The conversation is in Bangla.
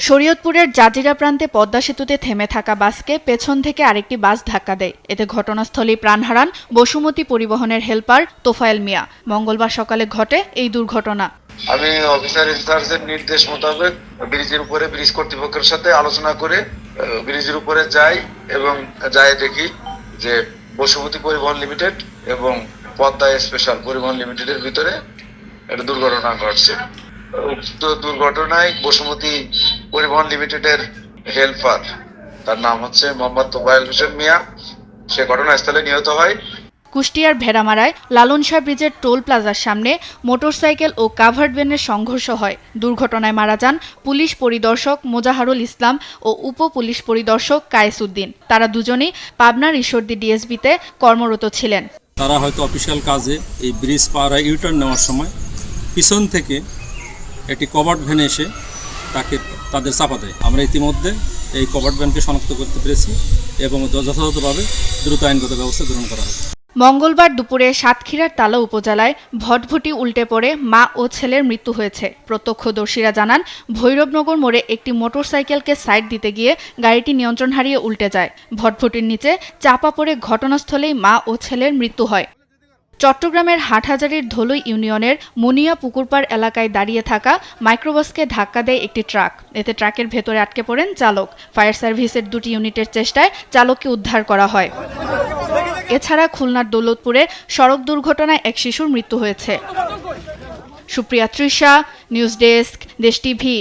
শরীয়তপুরের জাজিরা প্রান্তে পদ্মা সেতুতে থেমে থাকা বাসকে পেছন থেকে আরেকটি বাস ধাক্কা দেয়। এতে ঘটনাস্থলেই প্রাণ হারান বসুমতী পরিবহনের হেলপার তোফায়েল মিয়া। মঙ্গলবার সকালে ঘটে এই দুর্ঘটনা। আমি অফিসার ইনচার্জের নির্দেশ মোতাবেক ব্রিজের উপরে ব্রিজ কর্তৃপক্ষের সাথে আলোচনা করে ব্রিজের উপরে যাই এবং যাই দেখি যে বসুমতী পরিবহন লিমিটেড এবং পদ্মা স্পেশাল পরিবহন লিমিটেডের ভিতরে একটা দুর্ঘটনা ঘটছে। উক্ত দুর্ঘটনায় বসুমতী পরিবহন লিমিটেডের হেলপার, তার নাম হচ্ছে মোহাম্মদ তোফায়েল হোসেন মিয়া, সে ঘটনাস্থলে নিহত হয়। কুষ্টিয়ার ভেড়ামারায় লালন শাহ ব্রিজের টোল প্লাজার সামনে মোটরসাইকেল ও কাভার্ড ভ্যানের সংঘর্ষ হয়। দুর্ঘটনায় মারা যান পুলিশ পরিদর্শক মোজাহারুল ইসলাম ও উপ পুলিশ পরিদর্শক কায়েস উদ্দিন। তারা দুজনেই পাবনার ঈশ্বরদী ডিএসবিতে কর্মরত ছিলেন। তারা হয়তো অফিসিয়াল কাজে এই ব্রিজ পার ইউটার্ন নেওয়ার সময় পিছন থেকে একটি কভার্ড ভ্যান এসে তাদের চাপা দেয়। আমরা ইতিমধ্যে এই কভার্ড ভ্যানকে শনাক্ত করতে পেরেছি এবং যথাযথভাবে দ্রুত আইনগত ব্যবস্থা গ্রহণ করা হবে। মঙ্গলবার দুপুরে সাতক্ষীরার তালা উপজেলায় ভটভটি উল্টে পড়ে মা ও ছেলের মৃত্যু হয়েছে। প্রত্যক্ষদর্শীরা জানান, ভৈরবনগর মোড়ে একটি মোটরসাইকেলকে সাইড দিতে গিয়ে গাড়িটি নিয়ন্ত্রণ হারিয়ে উল্টে যায়। ভটভটির নিচে চাপা পড়ে ঘটনাস্থলেই মা ও ছেলের মৃত্যু হয়। চট্টগ্রামের হাটহাজারীর ধলই ইউনিয়নের মুনিয়া পুকুরপাড় এলাকায় দাঁড়িয়ে থাকা মাইক্রোবাসকে ধাক্কা দেয় একটি ট্রাক। এতে ট্রাকের ভেতরে আটকে পড়েন চালক। ফায়ার সার্ভিসের দুটি ইউনিটের চেষ্টায় চালককে উদ্ধার করা হয়। এছাড়া খুলনার দৌলতপুরে সড়ক দুর্ঘটনায় এক শিশুর মৃত্যু হয়েছে। সুপ্রিয়া তৃষা, নিউজ ডেস্ক, দেশ টিভি।